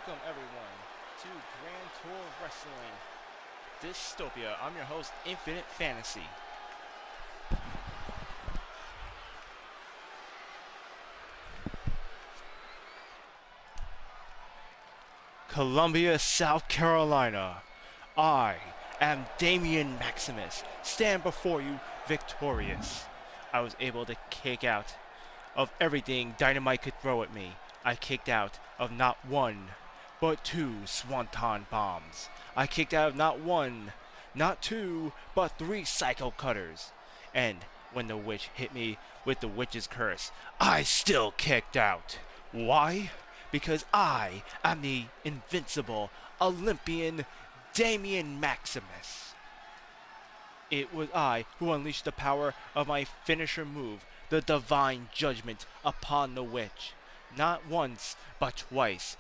Welcome everyone to Grand Tour Wrestling Dystopia. I'm your host, Infinite Fantasy. Columbia, South Carolina. I am Damian Maximus. Stand before you victorious. I was able to kick out of everything Dynamite could throw at me. I kicked out of not one, but two Swanton bombs. I kicked out of not one, not two, but three Psycho Cutters. And when the witch hit me with the witch's curse, I still kicked out. Why? Because I am the invincible Olympian Damian Maximus. It was I who unleashed the power of my finisher move, the divine judgment upon the witch. Not once, but twice.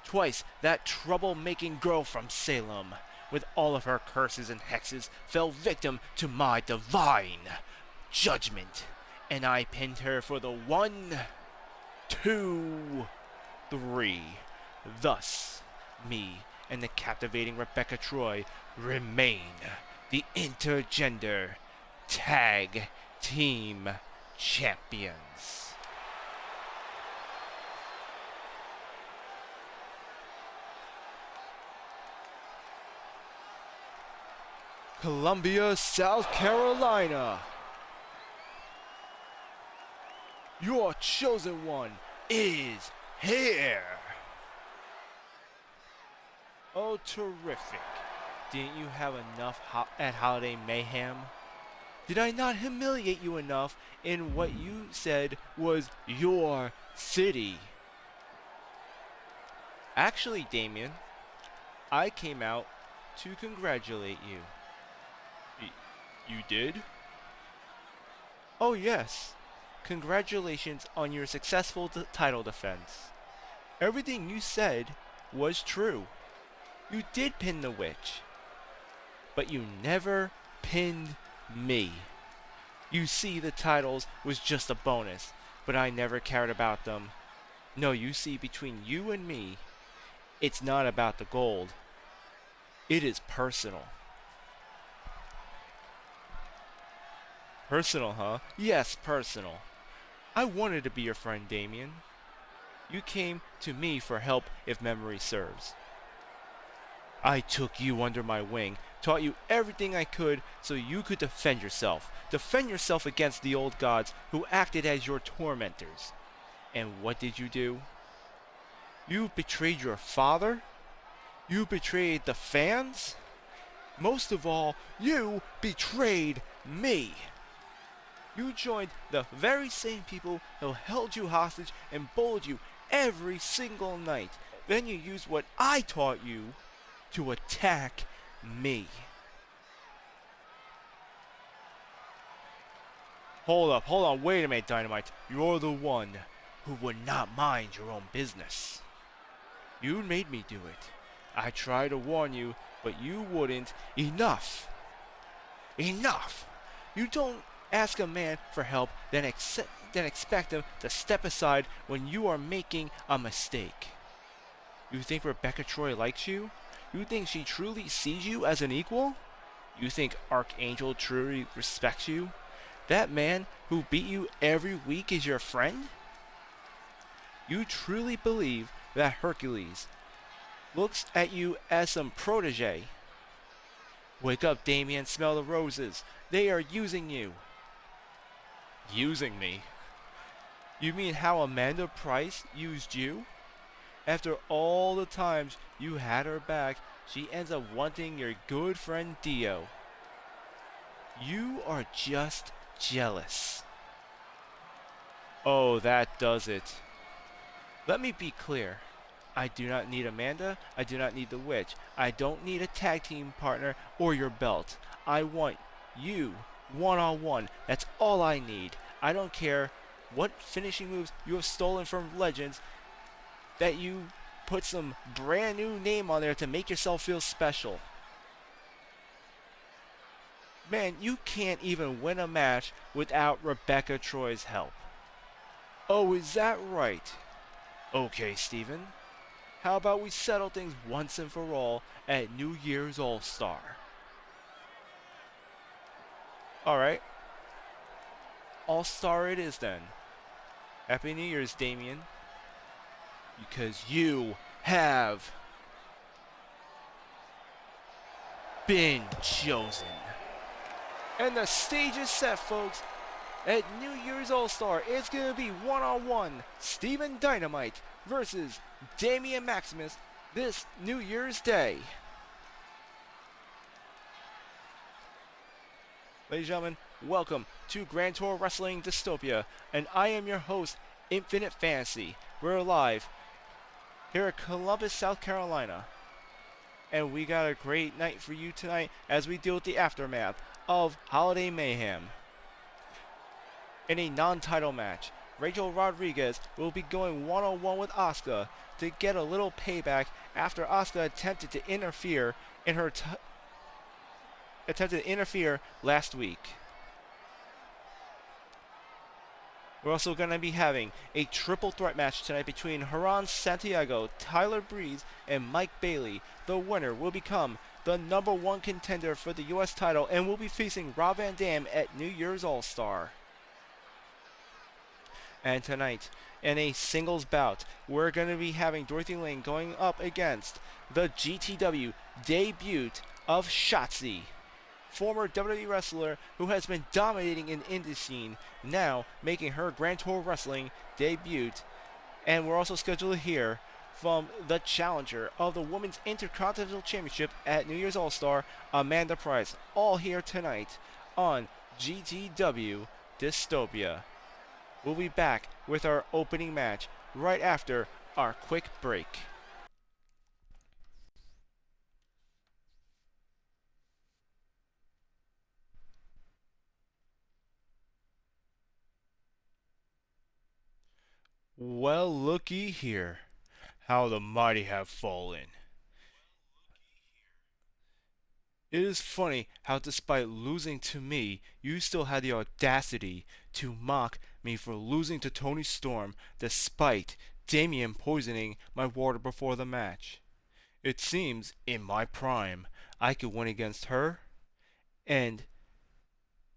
Twice that trouble-making girl from Salem, with all of her curses and hexes, fell victim to my divine judgment. And I pinned her for the 1, 2, 3. Thus, me and the captivating Rebecca Troy remain the intergender tag team champions. Columbia, South Carolina. Your chosen one is here. Oh, terrific. Didn't you have enough at Holiday Mayhem? Did I not humiliate you enough in what you said was your city? Actually, Damien, I came out to congratulate you. You did? Oh yes. Congratulations on your successful title defense. Everything you said was true. You did pin the witch. But you never pinned me. You see, the titles was just a bonus, but I never cared about them. No, you see, between you and me, it's not about the gold. It is personal. Personal, huh? Yes, personal. I wanted to be your friend, Damien. You came to me for help, if memory serves. I took you under my wing, taught you everything I could so you could defend yourself. Defend yourself against the old gods who acted as your tormentors. And what did you do? You betrayed your father? You betrayed the fans? Most of all, you betrayed me. You joined the very same people who held you hostage and bullied you every single night. Then you used what I taught you to attack me. Hold on, wait a minute, Dynamite. You're the one who would not mind your own business. You made me do it. I tried to warn you, but you wouldn't. Enough! Enough! You don't ask a man for help, then expect him to step aside when you are making a mistake. You think Rebecca Troy likes you? You think she truly sees you as an equal? You think Archangel truly respects you? That man who beat you every week is your friend? You truly believe that Hercules looks at you as some protege? Wake up, Damien, smell the roses. They are using you. Using me? You mean how Amanda Price used you? After all the times you had her back, she ends up wanting your good friend Dio. You are just jealous. Oh, that does it. Let me be clear. I do not need Amanda. I do not need the witch. I don't need a tag team partner or your belt. I want you one-on-one. That's all I need. I don't care what finishing moves you have stolen from legends, that you put some brand new name on there to make yourself feel special. Man, you can't even win a match without Rebecca Troy's help. Oh, is that right? Okay, Steven. How about we settle things once and for all at New Year's All-Star? Alright. All-Star it is then. Happy New Year's, Damien. Because you have been chosen. And the stage is set, folks. At New Year's All-Star, it's going to be one-on-one Steven Dynamite versus Damian Maximus this New Year's Day. Ladies and gentlemen, welcome to Grand Tour Wrestling Dystopia, and I am your host, Infinite Fantasy. We're live here at Columbus, South Carolina, and we got a great night for you tonight as we deal with the aftermath of Holiday Mayhem. In a non-title match, Rachel Rodriguez will be going one-on-one with Asuka to get a little payback after Asuka attempted to interfere in her last week. We're also going to be having a triple threat match tonight between Huron, Santiago, Tyler Breeze, and Mike Baley. The winner will become the #1 contender for the US title and will be facing Rob Van Dam at New Year's All-Star. And tonight, in a singles bout, we're going to be having Dorothy Lane going up against the GTW debut of Shotzi, former WWE wrestler who has been dominating in the indie scene, now making her Grand Tour Wrestling debut. And we're also scheduled to hear from the challenger of the Women's Intercontinental Championship at New Year's All-Star, Amanda Price, all here tonight on GTW Dystopia. We'll be back with our opening match right after our quick break. Well, looky here, how the mighty have fallen. It is funny how despite losing to me, you still had the audacity to mock me for losing to Toni Storm despite Damien poisoning my water before the match. It seems, in my prime, I could win against her, and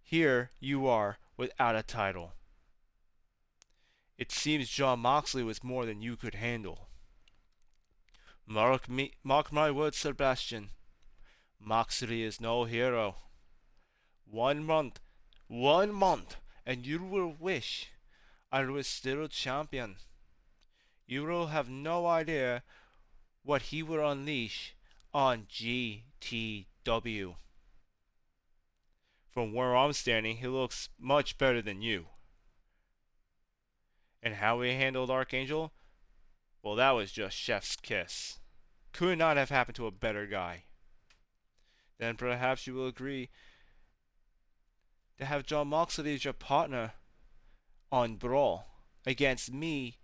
here you are without a title. It seems Jon Moxley was more than you could handle. Mark my words, Sebastian. Moxley is no hero. 1 month, and you will wish I was still champion. You will have no idea what he will unleash on GTW. From where I'm standing, he looks much better than you. And how he handled Archangel? Well, that was just chef's kiss. Could not have happened to a better guy. Then perhaps you will agree to have Jon Moxley as your partner on Brawl against me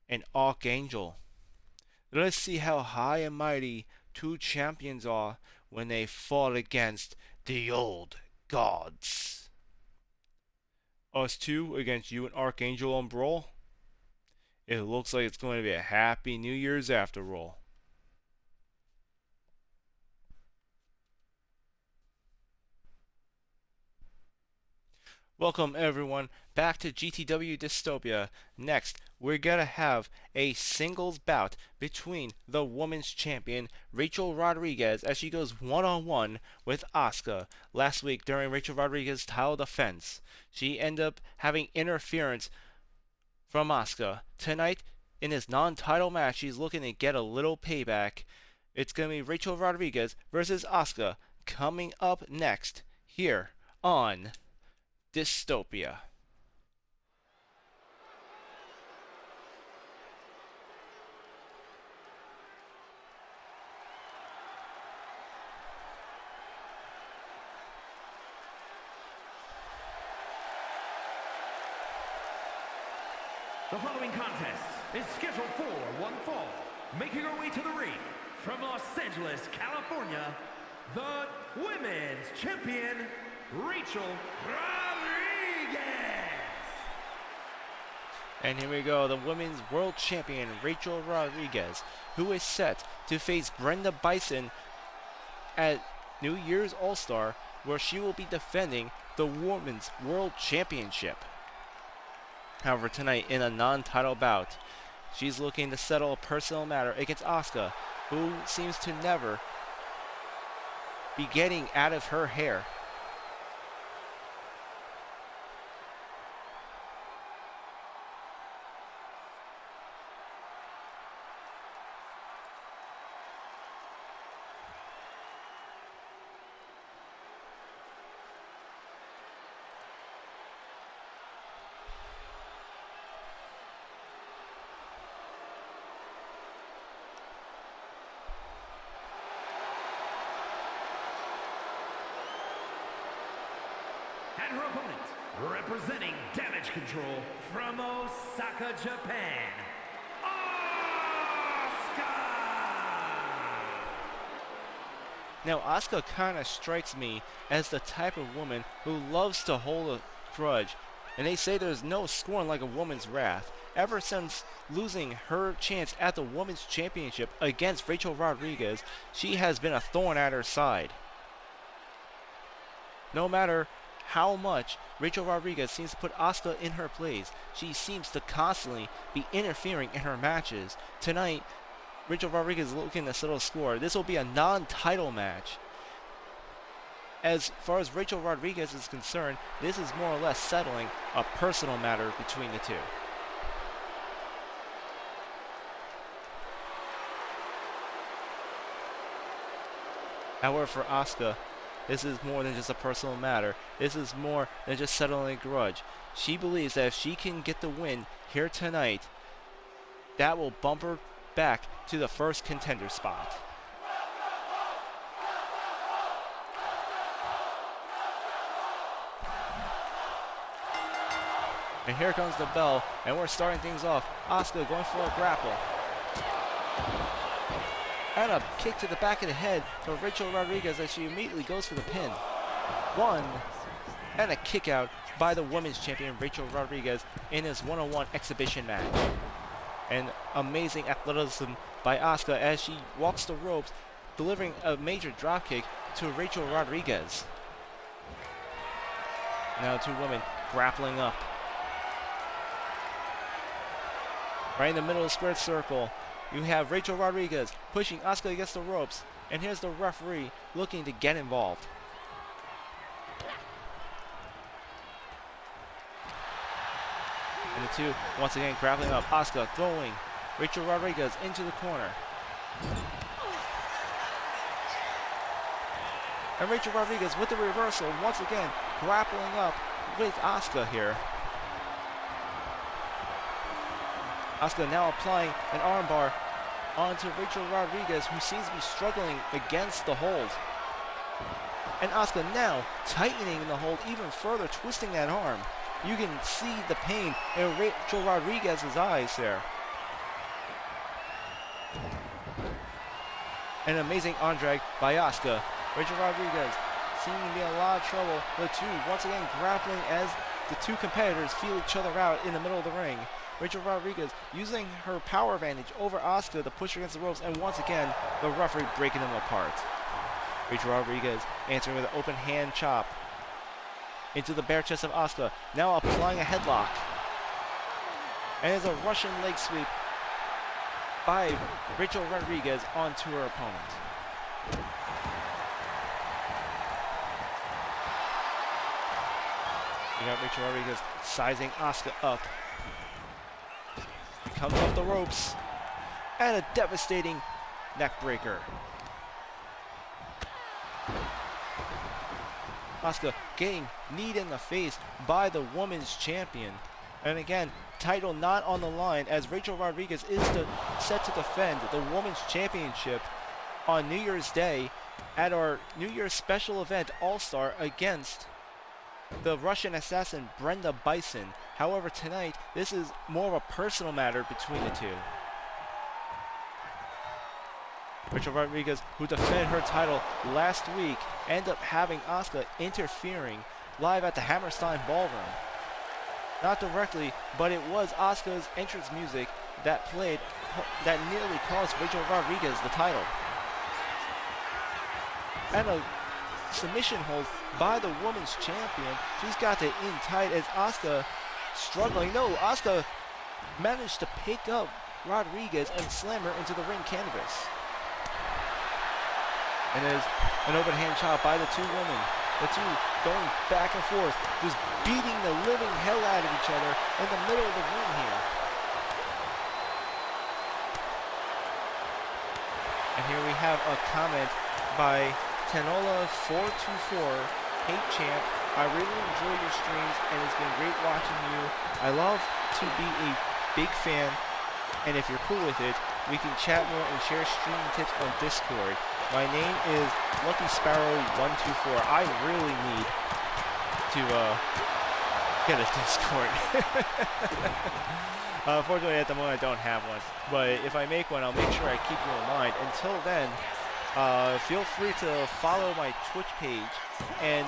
and Archangel. Let's see how high and mighty two champions are when they fought against the old gods. Us two against you and Archangel on Brawl? It looks like it's going to be a happy New Year's after all. Welcome everyone back to GTW Dystopia. Next, we're gonna have a singles bout between the women's champion Rachel Rodriguez as she goes one-on-one with Asuka. Last week during Rachel Rodriguez's title defense, she ended up having interference from Asuka. Tonight, in his non-title match, she's looking to get a little payback. It's gonna be Rachel Rodriguez versus Asuka coming up next here on Dystopia. The following contest is scheduled for one fall. Making her way to the ring from Los Angeles, California, the Women's Champion, Rachel Rodriguez. And here we go, the women's world champion Rachel Rodriguez, who is set to face Brenda Bison at New Year's All-Star, where she will be defending the Women's World Championship. However, tonight in a non-title bout, she's looking to settle a personal matter against Asuka, who seems to never be getting out of her hair. And her opponent, representing Damage Control from Osaka, Japan, Asuka! Now, Asuka kind of strikes me as the type of woman who loves to hold a grudge, and they say there's no scorn like a woman's wrath. Ever since losing her chance at the Women's Championship against Rachel Rodriguez, she has been a thorn at her side. No matter how much Rachel Rodriguez seems to put Asuka in her place, she seems to constantly be interfering in her matches. Tonight, Rachel Rodriguez is looking to settle a score. This will be a non-title match. As far as Rachel Rodriguez is concerned, this is more or less settling a personal matter between the two. However, for Asuka, this is more than just a personal matter. This is more than just settling a grudge. She believes that if she can get the win here tonight, that will bump her back to the first contender spot. And here comes the bell, and we're starting things off. Asuka going for a grapple. And a kick to the back of the head for Rachel Rodriguez as she immediately goes for the pin. One, and a kick out by the women's champion Rachel Rodriguez in this one-on-one exhibition match. And amazing athleticism by Asuka as she walks the ropes, delivering a major dropkick to Rachel Rodriguez. Now two women grappling up. Right in the middle of the squared circle, you have Rachel Rodriguez pushing Asuka against the ropes, and here's the referee looking to get involved. And the two once again grappling up. Asuka throwing Rachel Rodriguez into the corner. And Rachel Rodriguez with the reversal once again grappling up with Asuka here. Asuka now applying an armbar onto Rachel Rodriguez, who seems to be struggling against the hold. And Asuka now tightening the hold even further, twisting that arm. You can see the pain in Rachel Rodriguez's eyes there. An amazing arm drag by Asuka. Rachel Rodriguez seeming to be in a lot of trouble. The two once again grappling as the two competitors feel each other out in the middle of the ring. Rachel Rodriguez using her power advantage over Asuka to push her against the ropes, and once again, the referee breaking them apart. Rachel Rodriguez answering with an open hand chop into the bare chest of Asuka, now applying a headlock. And there's a Russian leg sweep by Rachel Rodriguez onto her opponent. You got Rachel Rodriguez sizing Asuka up. Comes off the ropes, and a devastating neck breaker. Asuka getting kneed in the face by the women's champion. And again, title not on the line as Rachel Rodriguez is set to defend the women's championship on New Year's Day at our New Year's special event All-Star against the Russian assassin Brenda Bison. However, tonight, this is more of a personal matter between the two. Rachel Rodriguez, who defended her title last week, ended up having Asuka interfering live at the Hammerstein Ballroom. Not directly, but it was Asuka's entrance music that played that nearly cost Rachel Rodriguez the title. And a submission hold by the women's champion. She's got it in tight as Asuka struggling. No, Asuka managed to pick up Rodriguez and slam her into the ring canvas. And there's an overhand chop by the two women. The two going back and forth, just beating the living hell out of each other in the middle of the ring here. And here we have a comment by Tenola424. Hey champ, I really enjoy your streams and it's been great watching you. I love to be a big fan, and if you're cool with it, we can chat more and share streaming tips on Discord. My name is Lucky Sparrow 124. I really need to get a Discord. Unfortunately, at the moment I don't have one, but if I make one, I'll make sure I keep you in mind. Until then, feel free to follow my Twitch page and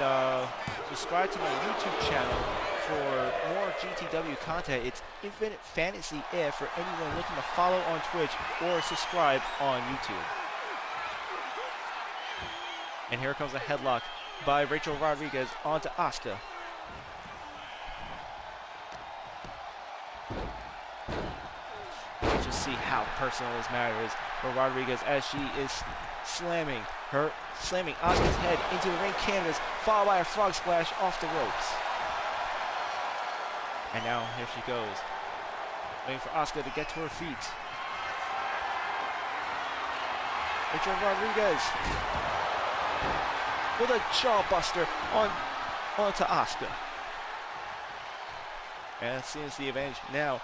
subscribe to my YouTube channel for more GTW content. It's Infinite Fantasy If for anyone looking to follow on Twitch or subscribe on YouTube. And here comes a headlock by Rachel Rodriguez onto Asuka. Let's just see how personal this matter is for Rodriguez as she is slamming Asuka's head into the ring canvas, followed by a frog splash off the ropes. And now here she goes, waiting for Asuka to get to her feet. Rachel Rodriguez with a jawbuster onto Asuka. And it seems the advantage now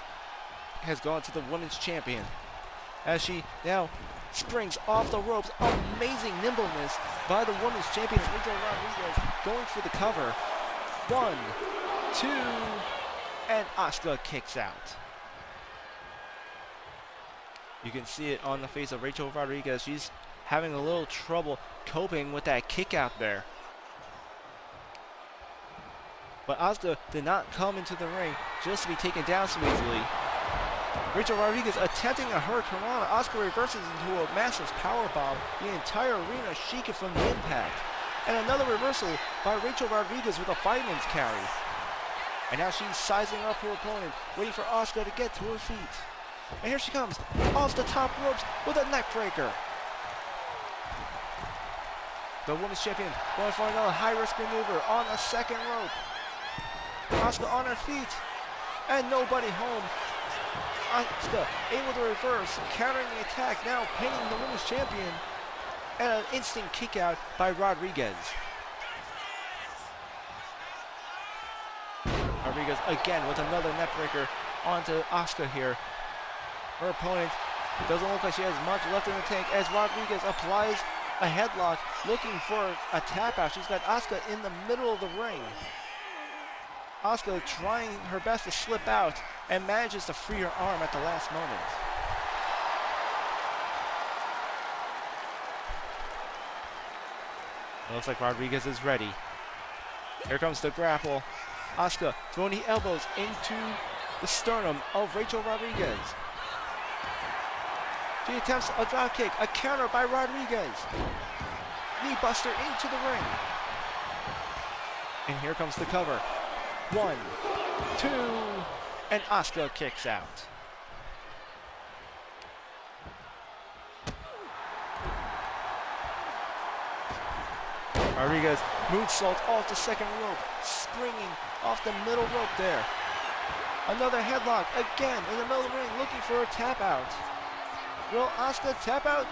has gone to the women's champion, as she now springs off the ropes. Amazing nimbleness by the women's champion, Rachel Rodriguez, going for the cover. 1, 2, and Asuka kicks out. You can see it on the face of Rachel Rodriguez. She's having a little trouble coping with that kick out there. But Asuka did not come into the ring just to be taken down so easily. Rachel Rodriguez attempting a hurricanrana. Asuka reverses into a massive powerbomb. The entire arena shaking from the impact. And another reversal by Rachel Rodriguez with a fireman's carry. And now she's sizing up her opponent, waiting for Asuka to get to her feet. And here she comes, off the top ropes with a neck breaker. The women's champion going for another high-risk maneuver on the second rope. Asuka on her feet, and nobody home. Asuka able to reverse, countering the attack, now pinning the women's champion. And an instant kick out by Rodriguez. Rodriguez again with another neck breaker onto Asuka here. Her opponent doesn't look like she has much left in the tank as Rodriguez applies a headlock looking for a tap out. She's got Asuka in the middle of the ring. Asuka trying her best to slip out and manages to free her arm at the last moment. It looks like Rodriguez is ready. Here comes the grapple. Asuka throwing the elbows into the sternum of Rachel Rodriguez. She attempts a drop kick, a counter by Rodriguez. Knee buster into the ring. And here comes the cover. 1, 2, and Asuka kicks out. Rodriguez moonsault off the second rope, springing off the middle rope there. Another headlock again in the middle of the ring, looking for a tap out. Will Asuka tap out?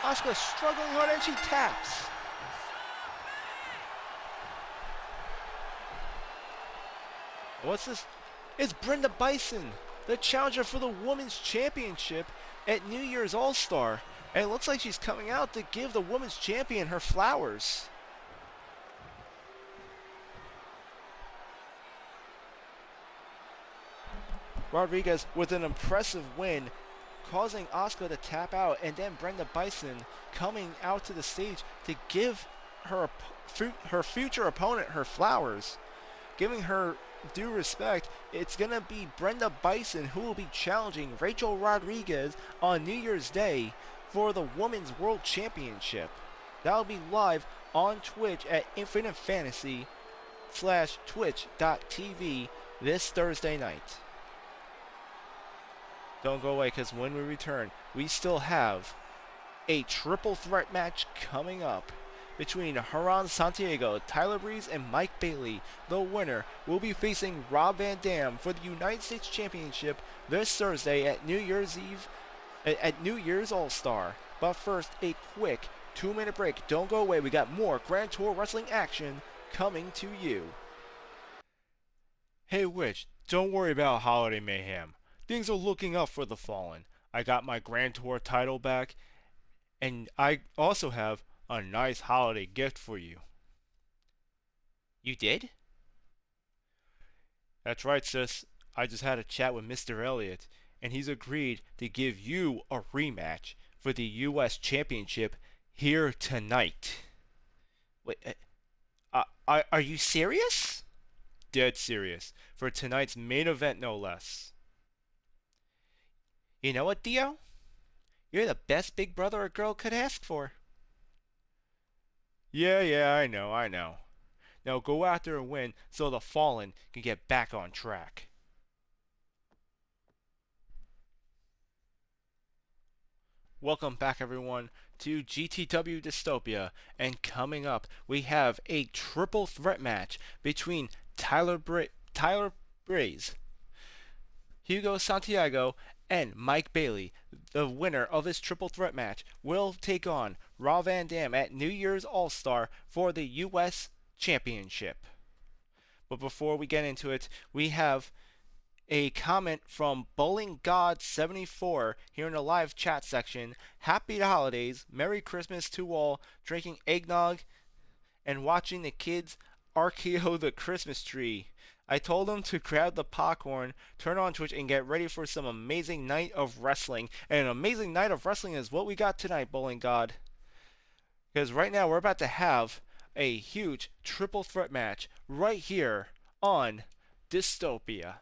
Asuka struggling hard and she taps. What's this? It's Brenda Bison, the challenger for the Women's Championship at New Year's All-Star. And it looks like she's coming out to give the Women's Champion her flowers. Rodriguez with an impressive win, causing Asuka to tap out, and then Brenda Bison coming out to the stage to give her future opponent her flowers, giving her due respect, it's gonna be Brenda Bison who will be challenging Rachel Rodriguez on New Year's Day for the Women's World Championship. That'll be live on Twitch at Infinite Fantasy /twitch.tv this Thursday night. Don't go away, because when we return, we still have a triple threat match coming up between Huron, Santiago, Tyler Breeze, and Mike Baley. The winner will be facing Rob Van Dam for the United States Championship this Thursday at New Year's Eve, at New Year's All-Star. But first, a quick 2-minute break. Don't go away. We got more Grand Tour Wrestling action coming to you. Hey Witch, don't worry about Holiday Mayhem. Things are looking up for the Fallen. I got my Grand Tour title back, and I also have a nice holiday gift for you. You did? That's right, sis. I just had a chat with Mr. Elliott, and he's agreed to give you a rematch for the U.S. Championship here tonight. Wait, are you serious? Dead serious. For tonight's main event, no less. You know what, Dio? You're the best big brother a girl could ask for. Yeah, I know. Now go out there and win so the Fallen can get back on track. Welcome back, everyone, to GTW Dystopia, and coming up, we have a triple threat match between Tyler Breeze, Hugo Santiago, and Mike Baley. The winner of this triple threat match will take on Rob Van Dam at New Year's All-Star for the U.S. Championship. But before we get into it, we have a comment from Bowling God 74 here in the live chat section. Happy holidays, Merry Christmas to all, drinking eggnog and watching the kids RKO the Christmas tree. I told them to grab the popcorn, turn on Twitch, and get ready for some amazing night of wrestling. And an amazing night of wrestling is what we got tonight, Bowling God. Because right now we're about to have a huge triple threat match right here on Dystopia.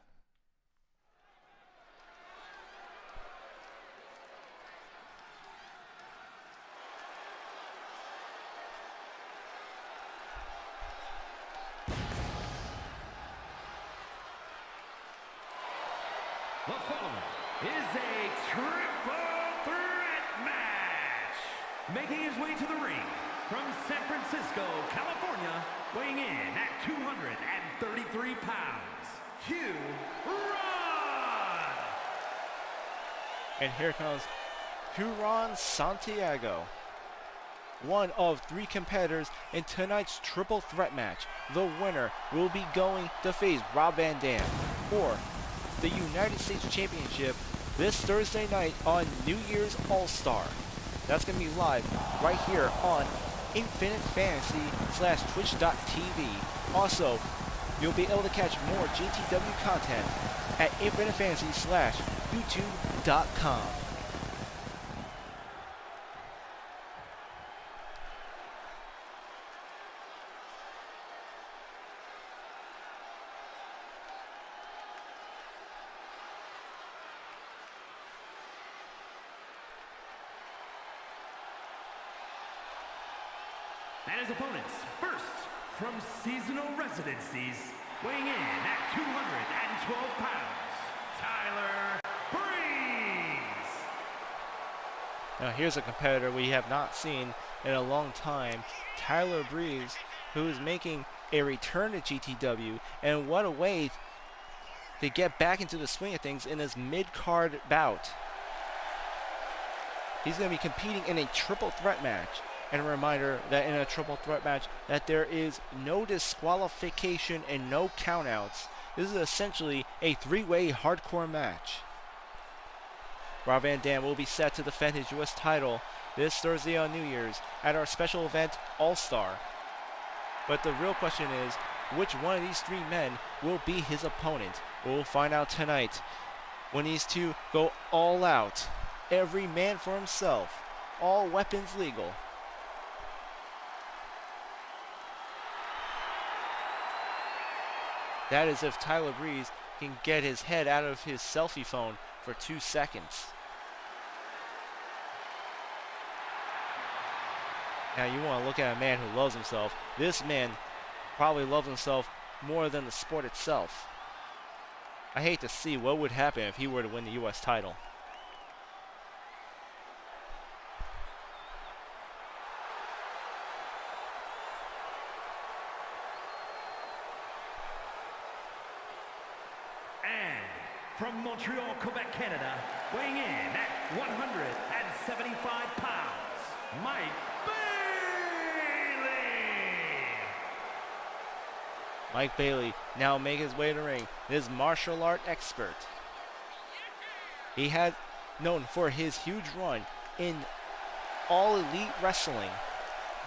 The following is a triple threat match. Making his way to the ring from San Francisco, California, weighing in at 233 pounds, Huron! And here comes Huron Santiago, one of 3 competitors in tonight's triple threat match. The winner will be going to face Rob Van Dam for the United States Championship this Thursday night on New Year's All-Star. That's going to be live right here on Infinite Fantasy /twitch.tv. Also, you'll be able to catch more GTW content at Infinite Fantasy /youtube.com. And his opponents, first, from seasonal residencies, weighing in at 212 pounds, Tyler Breeze. Now here's a competitor we have not seen in a long time, Tyler Breeze, who is making a return to GTW, and what a way to get back into the swing of things in his mid-card bout. He's going to be competing in a triple threat match. And a reminder that in a triple threat match that there is no disqualification and no countouts. This is essentially a 3-way hardcore match. Rob Van Dam will be set to defend his U.S. title this Thursday on New Year's at our special event All-Star. But the real question is, which one of these 3 men will be his opponent? We'll find out tonight when these 2 go all out. Every man for himself. All weapons legal. That is if Tyler Breeze can get his head out of his selfie phone for 2 seconds. Now you want to look at a man who loves himself. This man probably loves himself more than the sport itself. I hate to see what would happen if he were to win the U.S. title. From Montreal, Quebec, Canada, weighing in at 175 pounds, Mike Baley! Mike Baley now make his way to the ring. This martial art expert. He had known for his huge run in All Elite Wrestling.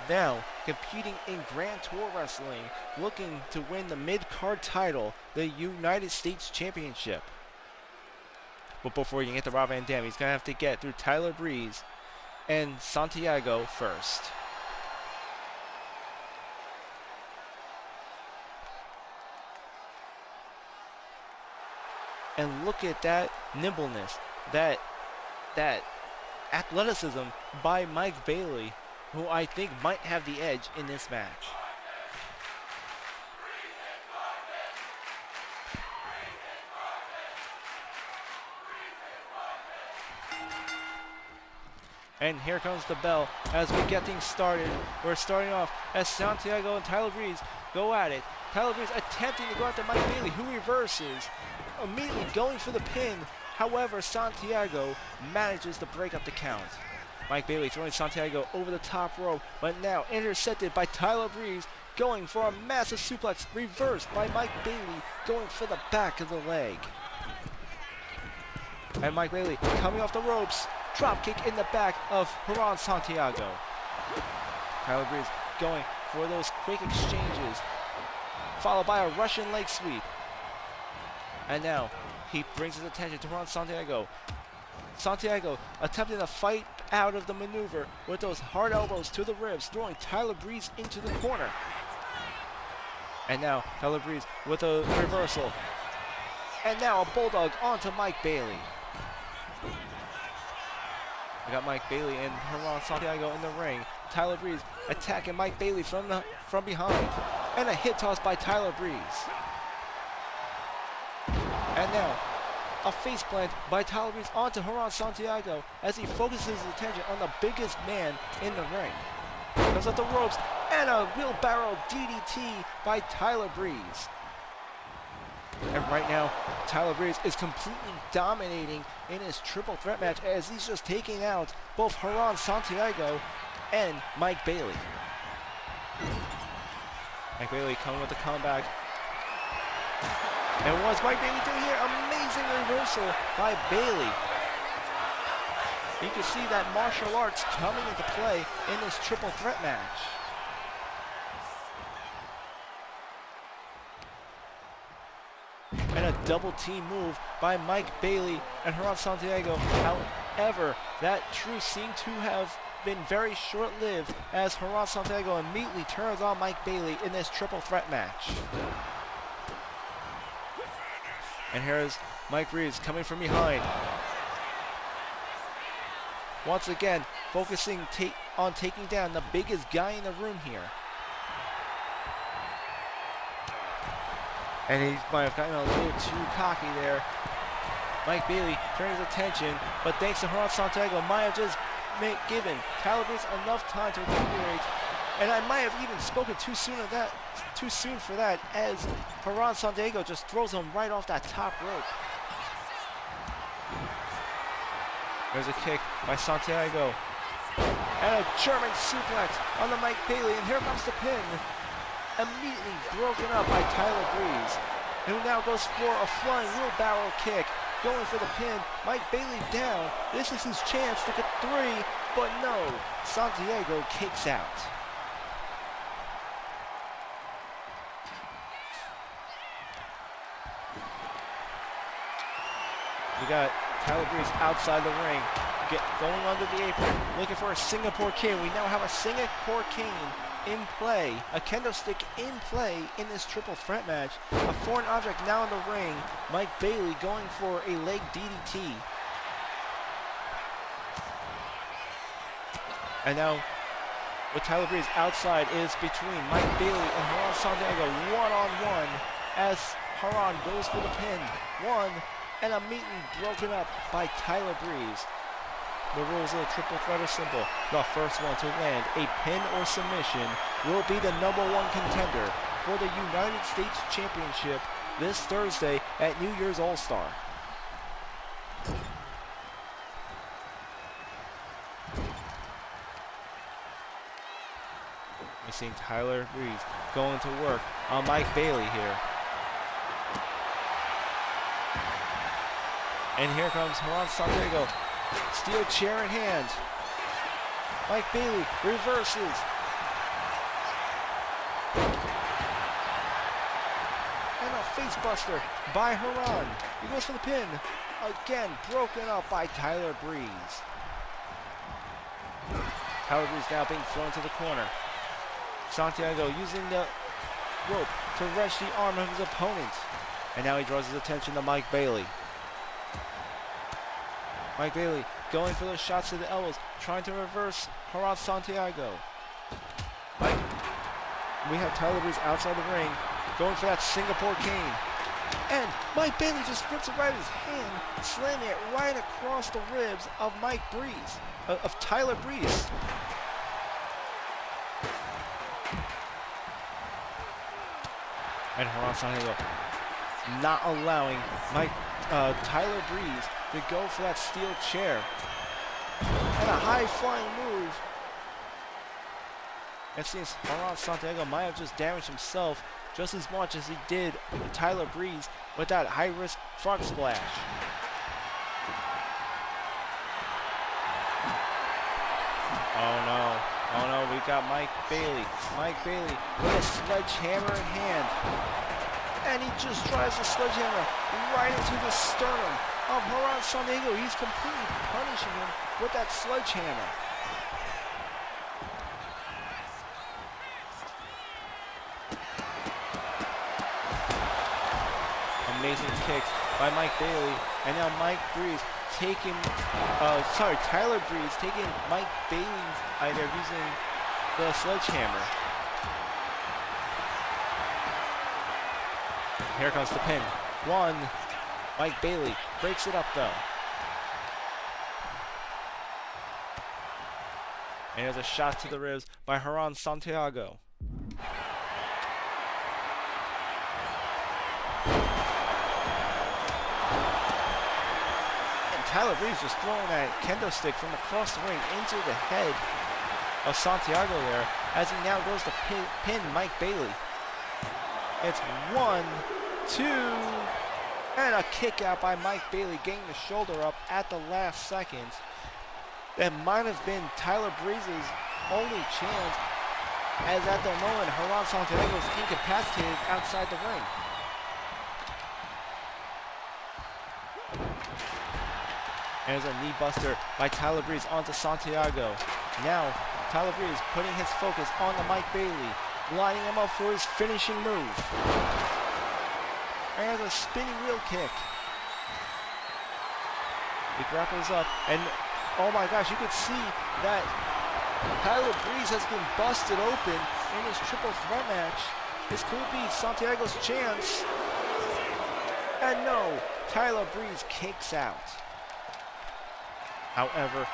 Now competing in Grand Tour Wrestling, looking to win the mid-card title, the United States Championship. But before you can get to Rob Van Dam, he's going to have to get through Tyler Breeze and Santiago first. And look at that nimbleness, that athleticism by Mike Baley, who I think might have the edge in this match. And here comes the bell as we get things started. We're starting off as Santiago and Tyler Breeze go at it. Tyler Breeze attempting to go after Mike Baley, who reverses, immediately going for the pin. However, Santiago manages to break up the count. Mike Baley throwing Santiago over the top rope, but now intercepted by Tyler Breeze, going for a massive suplex, reversed by Mike Baley, going for the back of the leg. And Mike Baley coming off the ropes, drop kick in the back of Huron Santiago. Tyler Breeze going for those quick exchanges, followed by a Russian leg sweep. And now he brings his attention to Huron Santiago. Santiago attempting to fight out of the maneuver with those hard elbows to the ribs, throwing Tyler Breeze into the corner. And now Tyler Breeze with a reversal. And now a bulldog onto Mike Baley. We got Mike Baley and Huron Santiago in the ring. Tyler Breeze attacking Mike Baley from behind. And a hip toss by Tyler Breeze. And now a face plant by Tyler Breeze onto Huron Santiago as he focuses his attention on the biggest man in the ring. Comes up the ropes and a wheelbarrow DDT by Tyler Breeze. And right now, Tyler Breeze is completely dominating in his triple threat match as he's just taking out both Huron Santiago and Mike Baley. Mike Baley coming with the comeback. And what's Mike Baley doing here? Amazing reversal by Baley. You can see that martial arts coming into play in this triple threat match. And a double team move by Mike Baley and Huron Santiago. However, that truce seemed to have been very short-lived as Huron Santiago immediately turns on Mike Baley in this triple threat match. And here's Mike Breeze coming from behind. Once again, focusing on taking down the biggest guy in the room here. And he might have gotten a little too cocky there. Mike Baley turns his attention, but thanks to Huron Santiago, might have just given Tyler Breeze enough time to recuperate. And I might have even spoken too soon for that, as Huron Santiago just throws him right off that top rope. There's a kick by Santiago. And a German suplex on the Mike Baley, and here comes the pin. Immediately broken up by Tyler Breeze, who now goes for a flying wheelbarrow kick, going for the pin. Mike Baley down. This is his chance to get 3, but no. Santiago kicks out. We got Tyler Breeze outside the ring, going under the apron, looking for a Singapore cane. We now have a Singapore cane in play, a kendo stick in play in this triple threat match. A foreign object now in the ring. Mike Baley going for a leg DDT. And now, with Tyler Breeze outside, is between Mike Baley and Huron Santiago one-on-one as Huron goes for the pin. One, and immediately broken up by Tyler Breeze. The rules of the triple threat are simple. The first one to land a pin or submission will be the #1 contender for the United States Championship this Thursday at New Year's All-Star. We're seeing Tyler Breeze going to work on Mike Baley here. And here comes Huron Santiago. Steel chair in hand. Mike Baley reverses. And a face buster by Huron. He goes for the pin. Again, broken up by Tyler Breeze. Tyler Breeze now being thrown to the corner. Santiago using the rope to wrench the arm of his opponent. And now he draws his attention to Mike Baley. Mike Baley going for those shots to the elbows, trying to reverse Huron Santiago. We have Tyler Breeze outside the ring, going for that Singapore cane. And Mike Baley just rips it right out of his hand, slamming it right across the ribs of Tyler Breeze. And Huron Santiago not allowing Tyler Breeze to go for that steel chair. And a high-flying move. It seems Huron Santiago might have just damaged himself just as much as he did Tyler Breeze with that high-risk frog splash. Oh no, we got Mike Baley. Mike Baley with a sledgehammer in hand. And he just drives the sledgehammer right into the sternum of Huron Santiago. He's completely punishing him with that sledgehammer. Amazing kicks by Mike Baley. And now Tyler Breeze taking Mike Baley's either using the sledgehammer. Here comes the pin. One. Mike Baley breaks it up though. And there's a shot to the ribs by Huron Santiago. And Tyler Breeze just throwing that kendo stick from across the ring into the head of Santiago there as he now goes to pin Mike Baley. It's 1, 2, and a kick out by Mike Baley, getting the shoulder up at the last second. That might have been Tyler Breeze's only chance, as at the moment Huron Santiago is incapacitated outside the ring. And there's a knee buster by Tyler Breeze onto Santiago. Now Tyler Breeze putting his focus on the Mike Baley, lining him up for his finishing move. And there's a spinning wheel kick. He grapples up, and oh my gosh, you could see that Tyler Breeze has been busted open in his triple threat match. This could be Santiago's chance. And no, Tyler Breeze kicks out. However,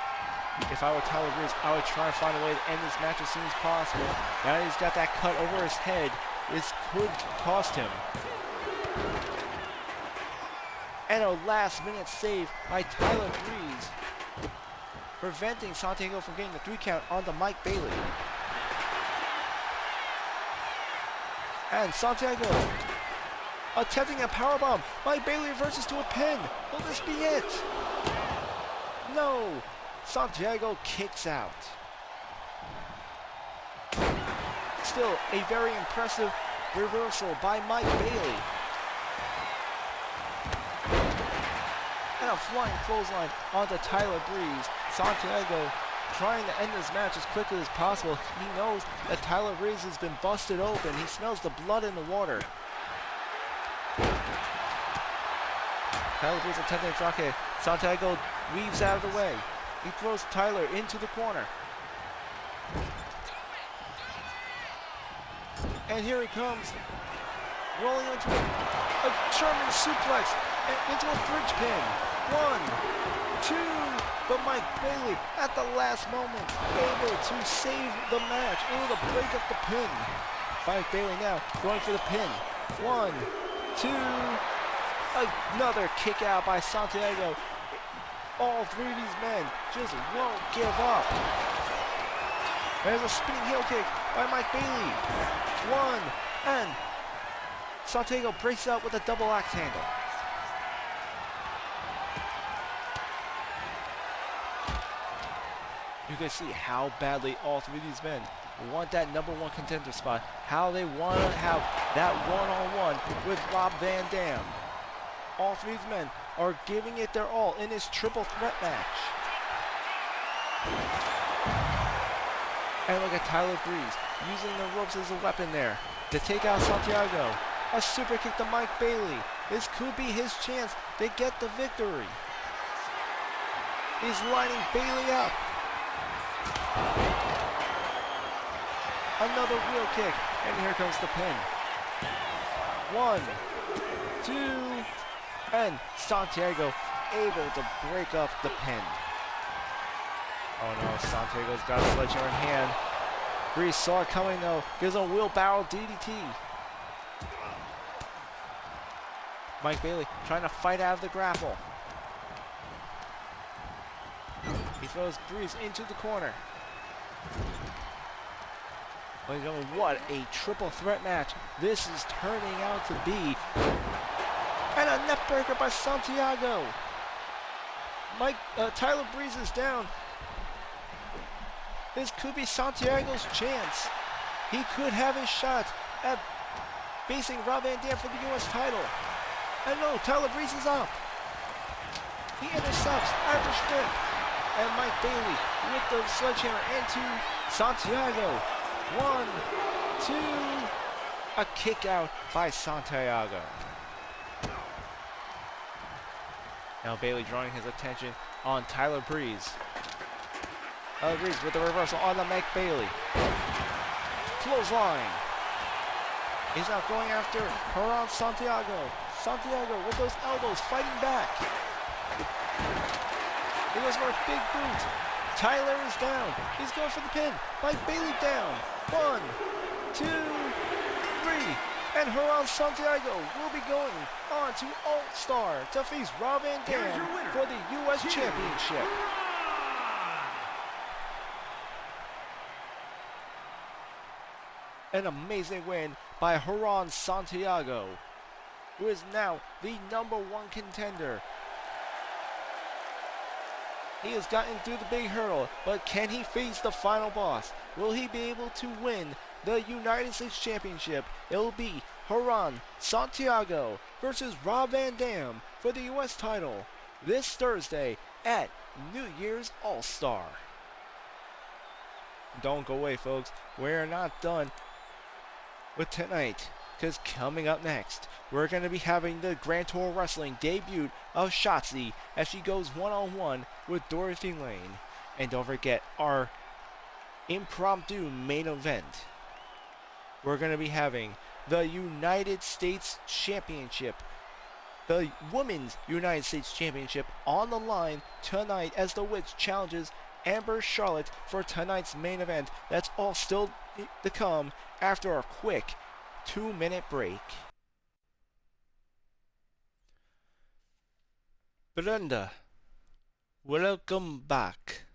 if I were Tyler Breeze, I would try and find a way to end this match as soon as possible. Now that he's got that cut over his head, this could cost him. And a last-minute save by Tyler Breeze, preventing Santiago from getting the 3 count onto Mike Baley. And Santiago attempting a powerbomb. Mike Baley reverses to a pin. Will this be it? No. Santiago kicks out. Still a very impressive reversal by Mike Baley. And a flying clothesline onto Tyler Breeze. Santiago trying to end this match as quickly as possible. He knows that Tyler Breeze has been busted open. He smells the blood in the water. Tyler Breeze attempting a drop kick. Santiago weaves out of the way. He throws Tyler into the corner. And here he comes, rolling into a German suplex and into a bridge pin. 1, 2, but Mike Baley at the last moment able to save the match, able to break up the pin. Mike Baley now going for the pin. 1, 2, another kick out by Santiago. All three of these men just won't give up. There's a spinning heel kick by Mike Baley. 1, and Santiago breaks out with a double axe handle. You can see how badly all three of these men want that #1 contender spot, how they want to have that one-on-one with Rob Van Dam. All three of these men are giving it their all in this triple threat match. And look at Tyler Breeze using the ropes as a weapon there to take out Santiago. A super kick to Mike Baley. This could be his chance to get the victory. He's lining Baley up. Another wheel kick, and here comes the pin. 1, 2, and Santiago able to break up the pin. Oh no, Santiago's got a sledgehammer in hand. Breeze saw it coming though, gives a wheelbarrow DDT. Mike Baley trying to fight out of the grapple. He throws Breeze into the corner. Ladies and gentlemen, what a triple threat match this is turning out to be. And a neckbreaker by Santiago. Tyler Breeze is down. This could be Santiago's chance. He could have a shot at facing Rob Van Dam for the U.S. title. And no, Tyler Breeze is up. He intercepts Irish Whip. And Mike Baley with the sledgehammer into Santiago. 1, 2, a kick out by Santiago. Now Baley drawing his attention on Tyler Breeze. Tyler Breeze with the reversal on the Mike Baley. Clothesline. He's now going after Huron Santiago. Santiago with those elbows fighting back. He goes for a big boot. Tyler is down. He's going for the pin. Mike Baley down. 1, 2, 3. And Huron Santiago will be going on to All-Star to face Rob Van Dam for the U.S. Championship. An amazing win by Huron Santiago, who is now the #1 contender. He has gotten through the big hurdle, but can he face the final boss? Will he be able to win the United States Championship? It will be Huron Santiago versus Rob Van Dam for the U.S. title this Thursday at New Year's All-Star. Don't go away, folks. We're not done with tonight, because coming up next, we're going to be having the Grand Tour Wrestling debut of Shotzi as she goes one-on-one with Dorothy Lane. And don't forget our impromptu main event. We're going to be having the United States Championship, the Women's United States Championship on the line tonight as the Witch challenges Amber Charlotte for tonight's main event. That's all still to come after a quick 2-minute break. Brenda, welcome back.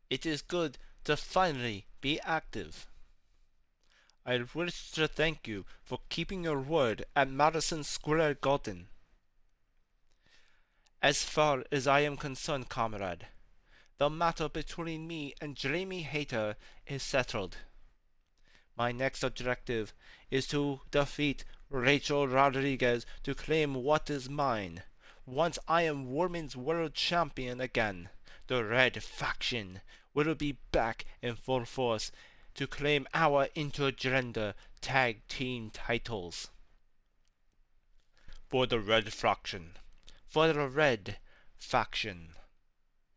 It is good to finally be active. I wish to thank you for keeping your word at Madison Square Garden. As far as I am concerned, comrade, the matter between me and Jamie Hayter is settled. My next objective is to defeat Rachel Rodriguez to claim what is mine. Once I am Women's World Champion again, the Red Faction will be back in full force to claim our intergender tag team titles. For the Red Faction. For the Red Faction.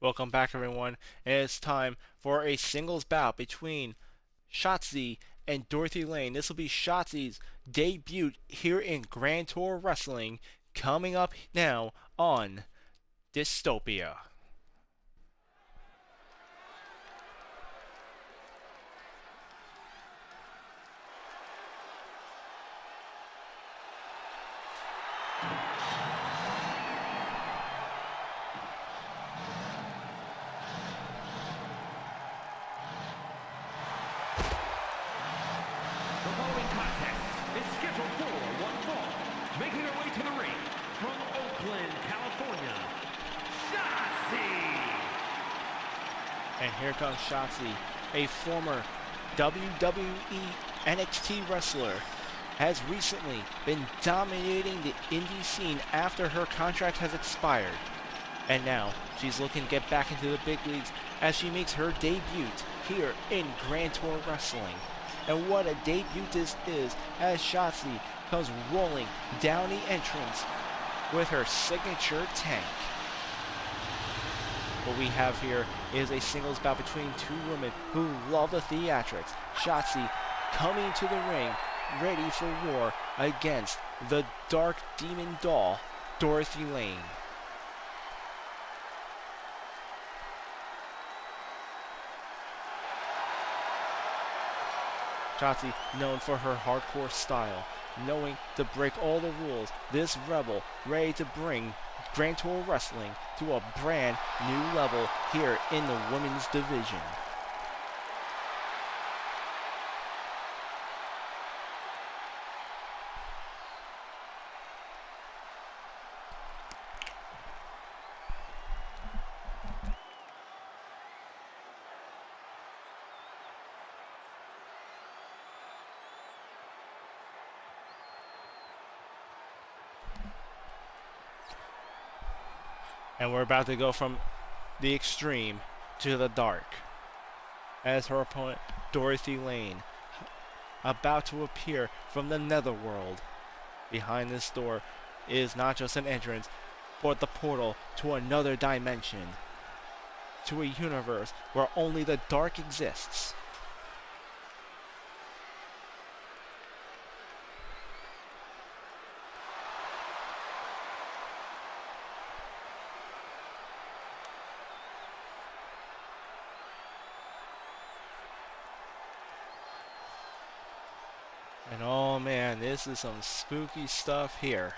Welcome back, everyone, and it's time for a singles bout between Shotzi and Dorothy Lane. This will be Shotzi's debut here in Grand Tour Wrestling, coming up now on Dystopia. The following contest is scheduled for one fall. Making her way to the ring from Oakland, California, Shotzi. And here comes Shotzi, a former WWE NXT wrestler, has recently been dominating the indie scene after her contract has expired. And now she's looking to get back into the big leagues as she makes her debut here in Grand Tour Wrestling. And what a debut this is, as Shotzi comes rolling down the entrance with her signature tank. What we have here is a singles bout between two women who love the theatrics. Shotzi coming to the ring, ready for war against the Dark Demon Doll, Dorothy Lane. Shotzi, known for her hardcore style, knowing to break all the rules, this rebel ready to bring Grand Tour Wrestling to a brand new level here in the women's division. And we're about to go from the extreme to the dark, as her opponent, Dorothy Lane, about to appear from the netherworld. Behind this door is not just an entrance, but the portal to another dimension, to a universe where only the dark exists. And oh man, this is some spooky stuff here.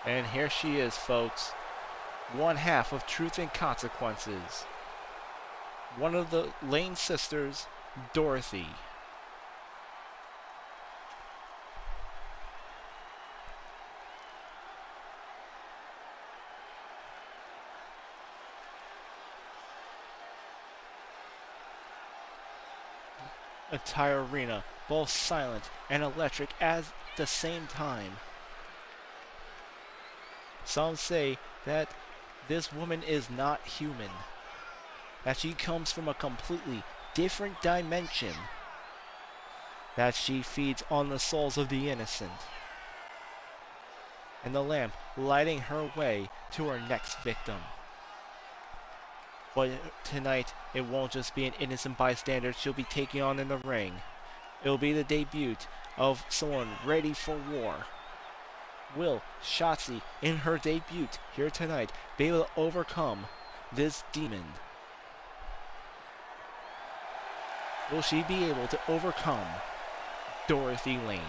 And here she is, folks. One half of Truth and Consequences. One of the Lane sisters, Dorothy. Entire arena, both silent and electric at the same time. Some say that this woman is not human, that she comes from a completely different dimension, that she feeds on the souls of the innocent, and the lamp lighting her way to her next victim. But tonight, it won't just be an innocent bystander she'll be taking on in the ring. It'll be the debut of someone ready for war. Will Shotzi, in her debut here tonight, be able to overcome this demon? Will she be able to overcome Dorothy Lane?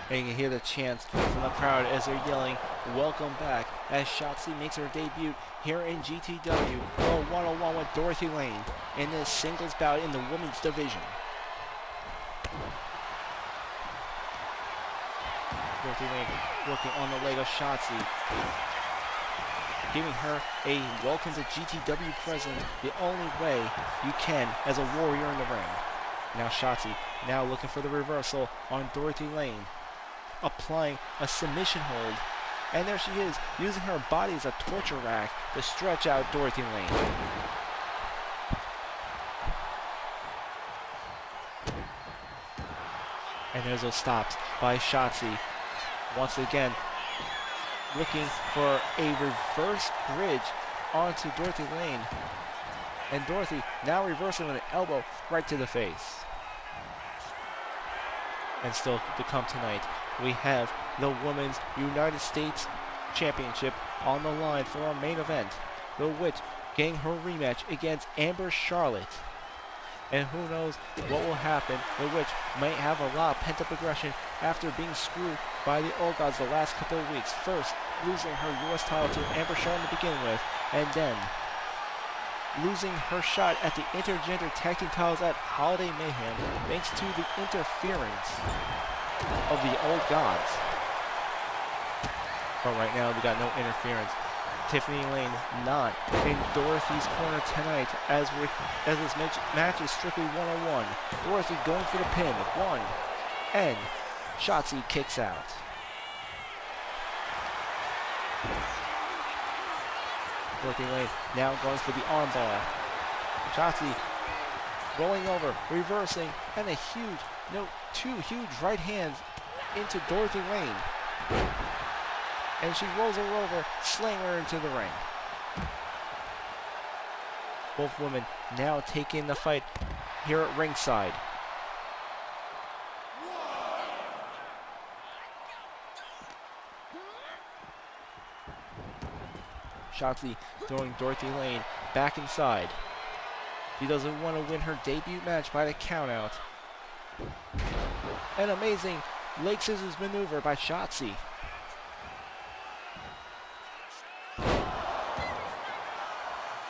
And you can hear the chants from the crowd as they're yelling, "Welcome back," as Shotzi makes her debut here in GTW, or one-on-one with Dorothy Lane in this singles bout in the women's division. Dorothy Lane working on the leg of Shotzi, giving her a welcome to GTW present the only way you can as a warrior in the ring. Now Shotzi now looking for the reversal on Dorothy Lane, applying a submission hold, and there she is, using her body as a torture rack to stretch out Dorothy Lane. And there's those stops by Shotzi. Once again, looking for a reverse bridge onto Dorothy Lane. And Dorothy now reversing with an elbow right to the face. And still to come tonight, we have the Women's United States Championship on the line for our main event. The Witch getting her rematch against Amber Charlotte. And who knows what will happen. The Witch might have a lot of pent-up aggression after being screwed by the Old Gods the last couple of weeks. First, losing her U.S. title to Amber Charlotte to begin with, and then losing her shot at the intergender tag team titles at Holiday Mayhem thanks to the interference of the Old Gods. But right now, we got no interference. Tiffany Lane not in Dorothy's corner tonight as this match is strictly one-on-one. Dorothy going for the pin. One. And Shotzi kicks out. Dorothy Lane now going for the armbar. Shotzi rolling over, reversing, and two huge right hands into Dorothy Lane. And she rolls her over, slaying her into the ring. Both women now taking the fight here at ringside. Shotzi throwing Dorothy Lane back inside. She doesn't want to win her debut match by the countout. An amazing leg scissors maneuver by Shotzi.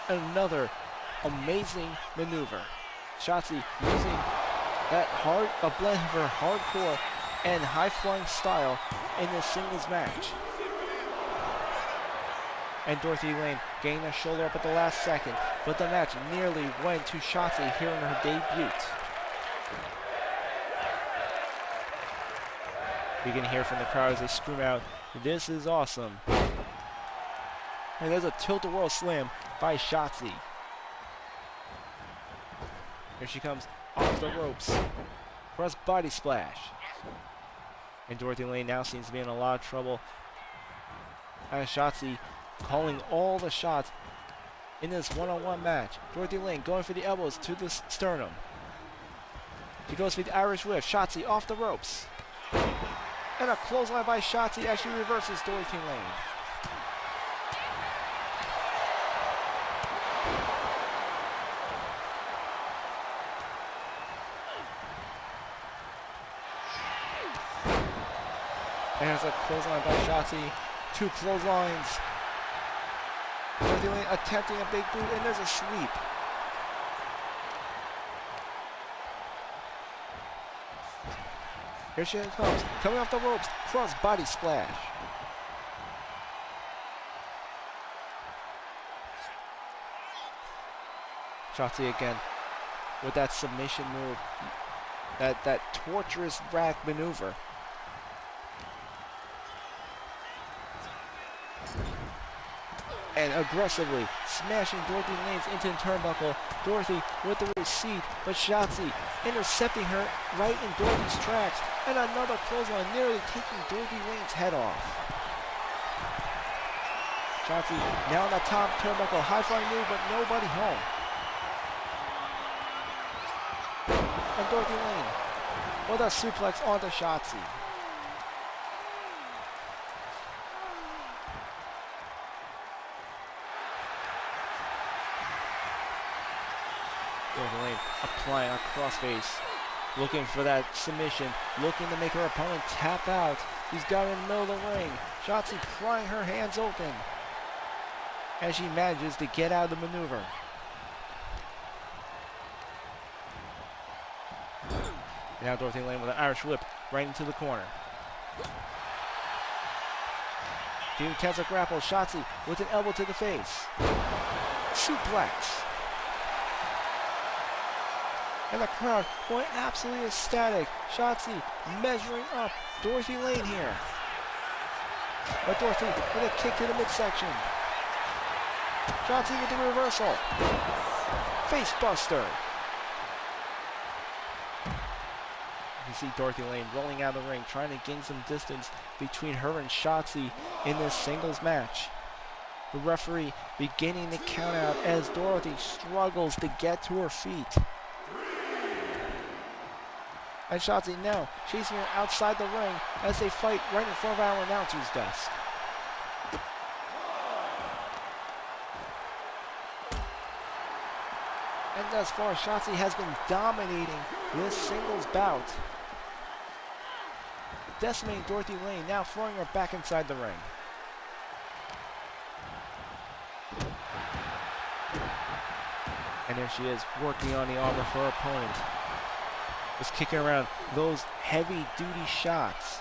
Another amazing maneuver. Shotzi using a blend of her hardcore and high-flying style in this singles match. And Dorothy Lane getting a shoulder up at the last second, but the match nearly went to Shotzi here in her debut. We can hear from the crowd as they scream out, "This is awesome." And there's a tilt-a-whirl slam by Shotzi. Here she comes off the ropes. Cross body splash. And Dorothy Lane now seems to be in a lot of trouble as Shotzi calling all the shots in this one-on-one match. Dorothy Lane going for the elbows to the sternum. She goes for the Irish whip. Shotzi off the ropes. And a clothesline by Shotzi as she reverses Dorothy Lane. And there's a clothesline by Shotzi. Two clotheslines. Dorothy Lane attempting a big boot, and there's a sweep. Here she comes, coming off the ropes, cross body splash. Shotzi again with that submission move, that torturous rack maneuver. And aggressively smashing Dorothy Lane into the turnbuckle. Dorothy with the receipt, but Shotzi intercepting her right in Dorothy's tracks. And another clothesline nearly taking Dorothy Lane's head off. Shotzi now on the top turnbuckle, high-flying move, but nobody home. And Dorothy Lane with a suplex onto Shotzi. Dorothy Lane applying a crossface looking for that submission, looking to make her opponent tap out. She's got her in the middle of the ring. Shotzi prying her hands open as she manages to get out of the maneuver. Now Dorothy Lane with an Irish whip right into the corner. She attempts a grapple. Shotzi with an elbow to the face. Suplex. And the crowd going absolutely ecstatic. Shotzi measuring up Dorothy Lane here. But Dorothy with a kick to the midsection. Shotzi with the reversal. Face buster. You see Dorothy Lane rolling out of the ring, trying to gain some distance between her and Shotzi in this singles match. The referee beginning to count out as Dorothy struggles to get to her feet. And Shotzi now chasing her outside the ring as they fight right in front of our announcer's desk. And thus far, Shotzi has been dominating this singles bout. Decimating Dorothy Lane, now throwing her back inside the ring. And there she is, working on the arm of her opponent. Just kicking around those heavy-duty shots.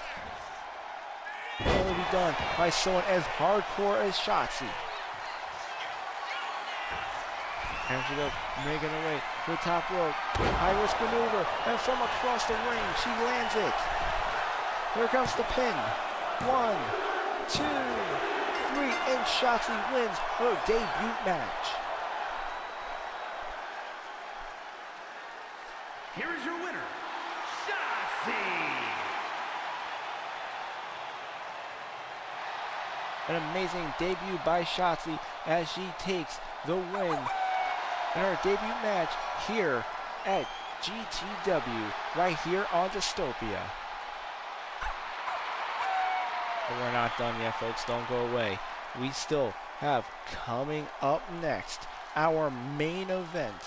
Only be done by someone as hardcore as Shotzi. And she goes, making her way to the top rope. High-risk maneuver, and from across the ring, she lands it. Here comes the pin. 1, 2, 3, and Shotzi wins her debut match. Here is your winner, Shotzi. An amazing debut by Shotzi as she takes the win in her debut match here at GTW, right here on Dystopia. But we're not done yet, folks. Don't go away. We still have coming up next our main event.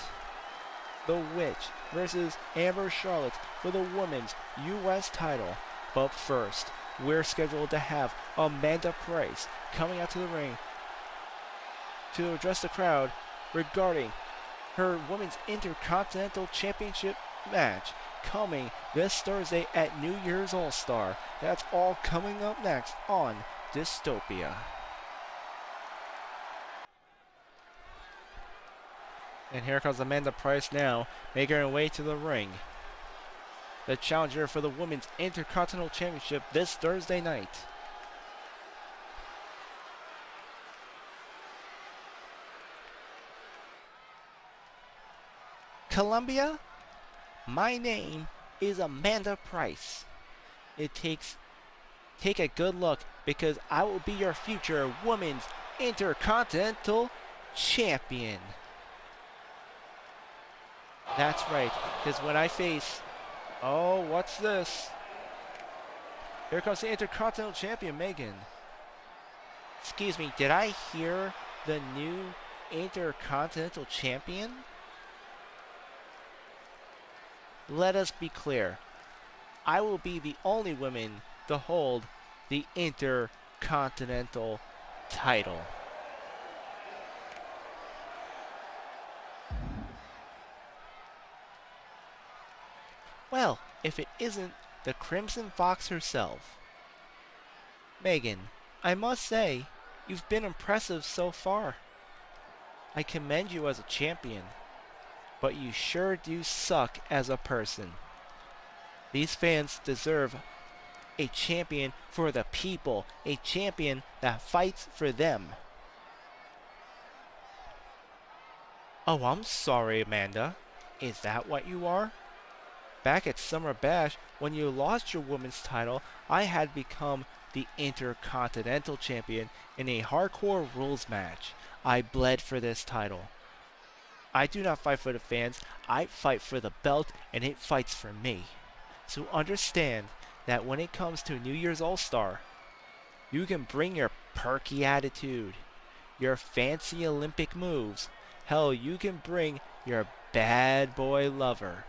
The Witch versus Amber Charlotte for the Women's U.S. title. But first, we're scheduled to have Amanda Price coming out to the ring to address the crowd regarding her Women's Intercontinental Championship match coming this Thursday at New Year's All-Star. That's all coming up next on Dystopia. And here comes Amanda Price now, making her way to the ring. The challenger for the Women's Intercontinental Championship this Thursday night. Columbia, my name is Amanda Price. Take a good look because I will be your future Women's Intercontinental Champion. That's right, because when I face... Oh, what's this? Here comes the Intercontinental Champion, Megan. Excuse me, did I hear the new Intercontinental Champion? Let us be clear. I will be the only woman to hold the Intercontinental title. Well, if it isn't the Crimson Fox herself. Megan, I must say, you've been impressive so far. I commend you as a champion, but you sure do suck as a person. These fans deserve a champion for the people, a champion that fights for them. Oh, I'm sorry, Amanda. Is that what you are? Back at Summer Bash, when you lost your women's title, I had become the Intercontinental Champion in a hardcore rules match. I bled for this title. I do not fight for the fans, I fight for the belt, and it fights for me. So understand that when it comes to New Year's All-Star, you can bring your perky attitude, your fancy Olympic moves, hell, you can bring your bad boy lover.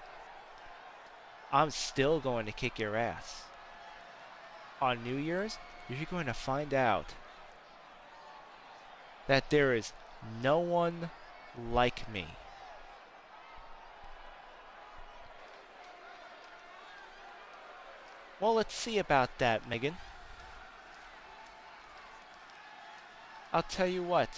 I'm still going to kick your ass. On New Year's, you're going to find out that there is no one like me. Well, let's see about that, Megan. I'll tell you what.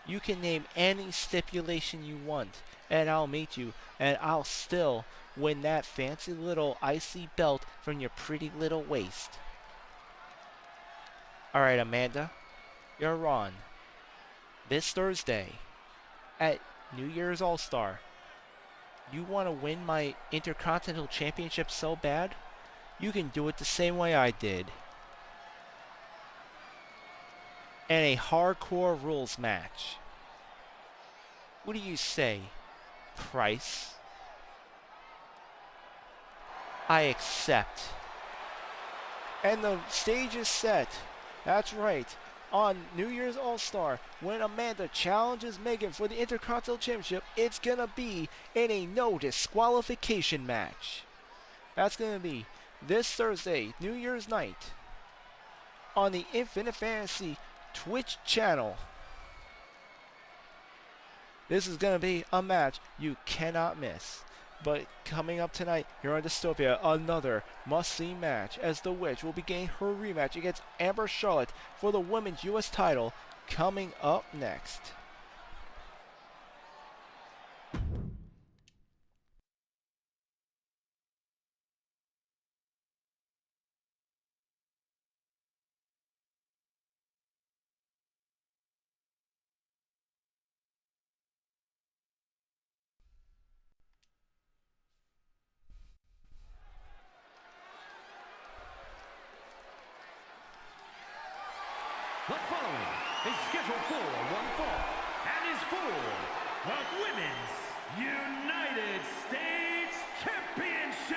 You can name any stipulation you want, and I'll meet you, and I'll still win that fancy little icy belt from your pretty little waist. Alright, Amanda, you're on. This Thursday, at New Year's All-Star, you want to win my Intercontinental Championship so bad? You can do it the same way I did. And a hardcore rules match. What do you say, Price? I accept. And the stage is set. That's right. On New Year's All-Star, when Amanda challenges Megan for the Intercontinental Championship, it's gonna be in a no disqualification match. That's gonna be this Thursday, New Year's night, on the Infinite Fantasy Twitch channel. This is going to be a match you cannot miss. But coming up tonight here on Dystopia, another must-see match as The Witch will be getting her rematch against Amber Charlotte for the Women's U.S. title coming up next. The following is scheduled for one fall and is for the Women's United States Championship.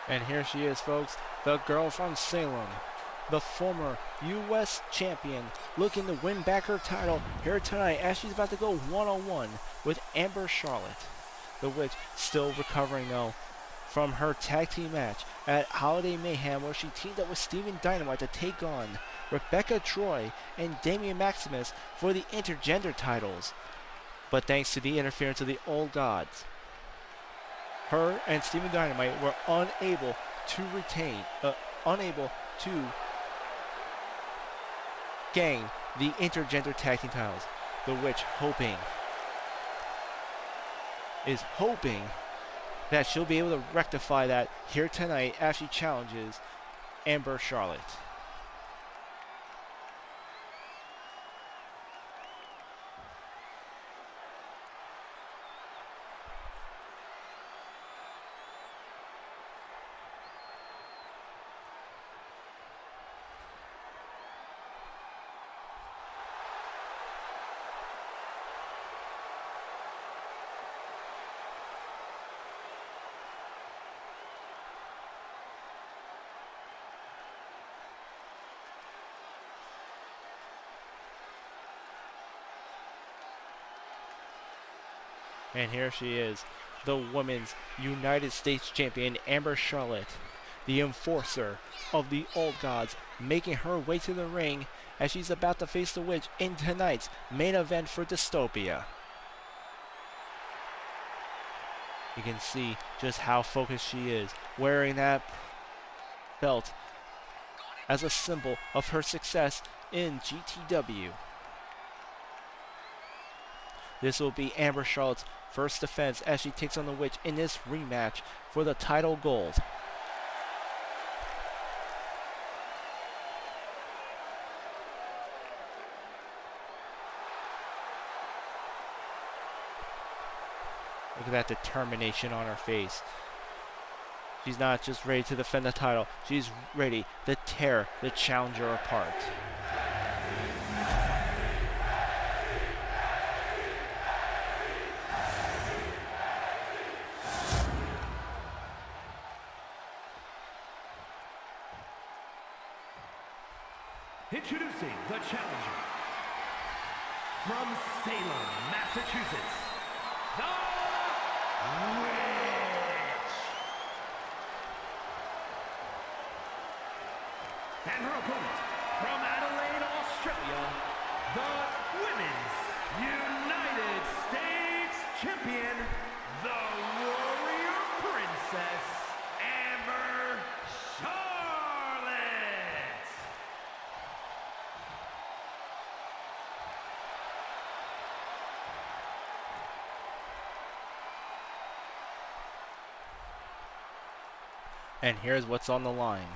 And here she is, folks, the girl from Salem, the former U.S. champion, looking to win back her title here tonight as she's about to go one-on-one with Amber Charlotte. The Witch still recovering, though, from her tag team match at Holiday Mayhem, where she teamed up with Steven Dynamite to take on Rebecca Troy and Damian Maximus for the intergender titles. But thanks to the interference of the Old Gods, her and Steven Dynamite were unable to gain the intergender tag team titles. The Witch is hoping that she'll be able to rectify that here tonight as she challenges Amber Charlotte. And here she is, the Women's United States Champion, Amber Charlotte, the enforcer of the Old Gods, making her way to the ring as she's about to face the Witch in tonight's main event for Dystopia. You can see just how focused she is, wearing that belt as a symbol of her success in GTW. This will be Amber Charlotte's first defense as she takes on the Witch in this rematch for the title gold. Look at that determination on her face. She's not just ready to defend the title. She's ready to tear the challenger apart. Introducing the challenger from Salem, Massachusetts, the Witch. And her opponent from Adelaide, Australia, the Women's United States Champion, the Warrior Princess, Amber Charlotte. And here's what's on the line.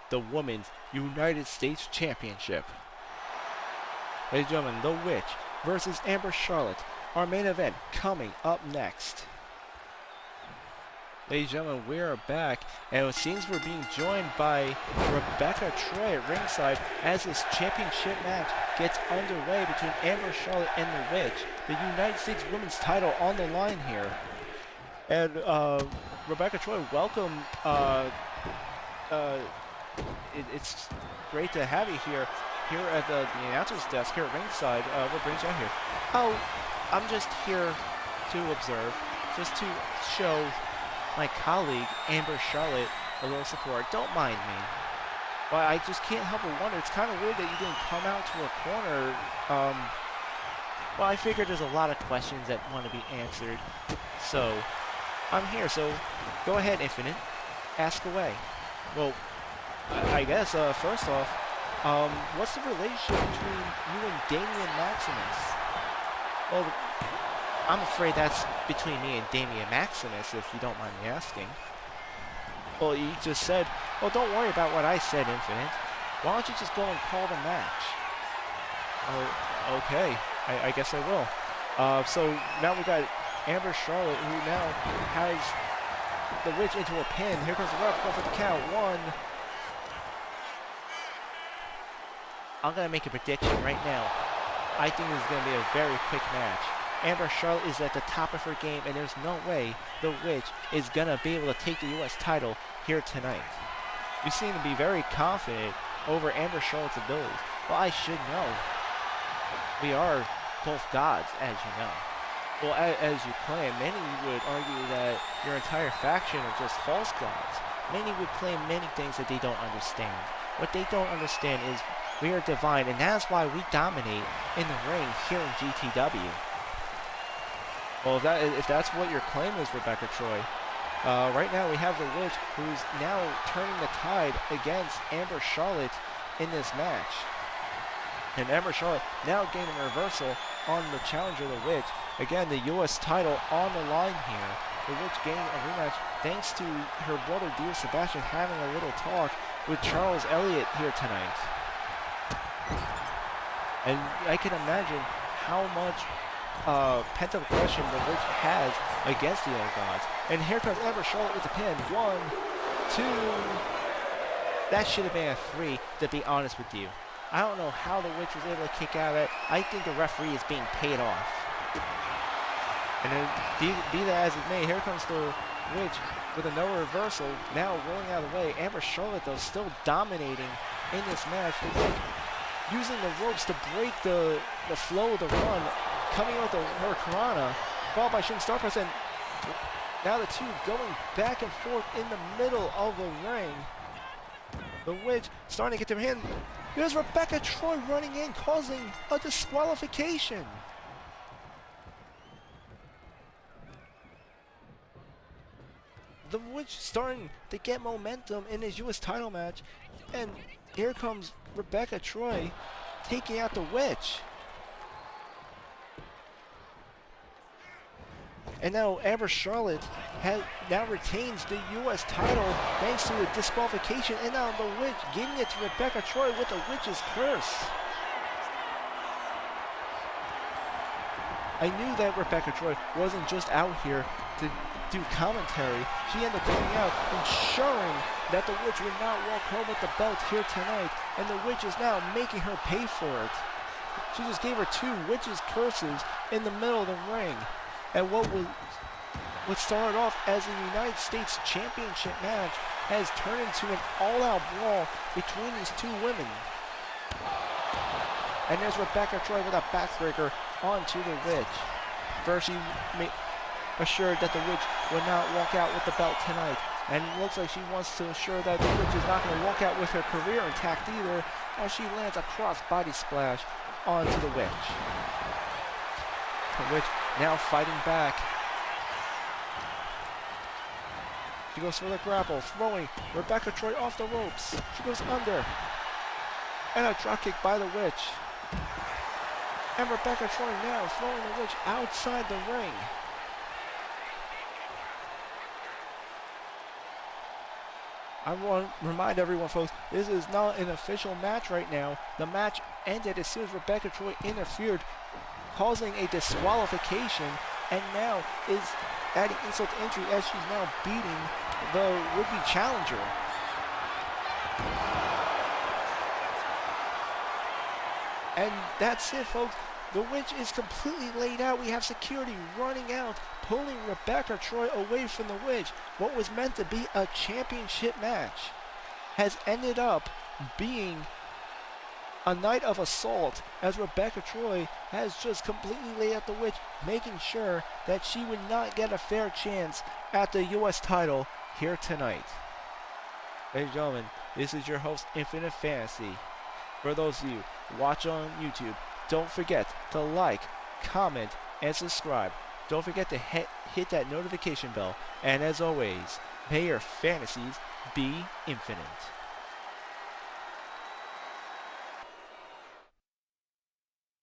The Women's United States Championship. Ladies and gentlemen, The Witch versus Amber Charlotte. Our main event coming up next. Ladies and gentlemen, we are back, and it seems we're being joined by Rebecca Troy at ringside as this championship match gets underway between Amber Charlotte and The Witch. The United States Women's title on the line here. And Rebecca Troy, welcome. It's great to have you here at the announcer's desk here at ringside. What brings you out here? Oh, I'm just here to observe, just to show my colleague Amber Charlotte a little support. Don't mind me. But I just can't help but wonder. It's kind of weird that you didn't come out to a corner. Well, I figured there's a lot of questions that want to be answered, so I'm here. So go ahead, Infinite. Ask away. Well, I guess, first off, what's the relationship between you and Damian Maximus? Well, I'm afraid that's between me and Damian Maximus, if you don't mind me asking. Well, you just said, well, don't worry about what I said, Infinite. Why don't you just go and call the match? Oh, okay. I guess I will. So now we got Amber Charlotte, who now has the Witch into a pin. Here comes the ref, go for the count. 1. I'm going to make a prediction right now. I think this is going to be a very quick match. Amber Charlotte is at the top of her game, and there's no way the Witch is going to be able to take the U.S. title here tonight. You seem to be very confident over Amber Charlotte's abilities. Well, I should know. We are both gods, as you know. Well, as you claim, many would argue that your entire faction are just false gods. Many would claim many things that they don't understand. What they don't understand is we are divine, and that's why we dominate in the ring here in GTW. Well, if that's what your claim is, Rebecca Troy, right now we have the Witch, who's now turning the tide against Amber Charlotte in this match. And Amber Charlotte now gaining a reversal on the challenger, the Witch. Again, the U.S. title on the line here. The Witch gaining a rematch thanks to her brother, Dio Sebastian, having a little talk with Charles Elliott here tonight. And I can imagine how much pent-up aggression the Witch has against the old gods. And here comes Amber Charlotte with the pin. 1, 2. That should have been a 3, to be honest with you. I don't know how the Witch was able to kick out of it. I think the referee is being paid off. And then, be that as it may, here comes the Witch with another reversal, now rolling out of the way. Amber Charlotte, though, still dominating in this match. The Witch using the ropes to break the flow of the run, coming out with her Karana, followed by shooting star press, and now the two going back and forth in the middle of the ring. The Witch starting to get to her hand. There's Rebecca Troy running in, causing a disqualification. The Witch starting to get momentum in his U.S. title match, and here comes Rebecca Troy taking out the Witch. And now Amber Charlotte now retains the U.S. title thanks to the disqualification, and now the Witch giving it to Rebecca Troy with the Witch's curse. I knew that Rebecca Troy wasn't just out here to do commentary. She ended up coming out ensuring that the witch would not walk home with the belt here tonight, and the witch is now making her pay for it. She just gave her 2 witches curses in the middle of the ring. And what started off as a United States Championship match has turned into an all-out brawl between these 2 women. And there's Rebecca Troy with a backbreaker onto the witch. First she assured that the witch would not walk out with the belt tonight. And it looks like she wants to assure that the witch is not going to walk out with her career intact either, as she lands a cross-body splash onto the witch. The witch now fighting back. She goes for the grapple, throwing Rebecca Troy off the ropes. She goes under. And a dropkick by the witch. And Rebecca Troy now throwing the witch outside the ring. I want to remind everyone, folks, this is not an official match right now. The match ended as soon as Rebecca Troy interfered, causing a disqualification, and now is adding insult to injury as she's now beating the would-be challenger. And that's it, folks. The witch is completely laid out. We have security running out, pulling Rebecca Troy away from the witch. What was meant to be a championship match has ended up being a night of assault, as Rebecca Troy has just completely laid out the witch, making sure that she would not get a fair chance at the U.S. title here tonight. Ladies and gentlemen, this is your host, Infinite Fantasy. For those of you watching on YouTube, don't forget to like, comment, and subscribe. Don't forget to hit that notification bell. And as always, may your fantasies be infinite.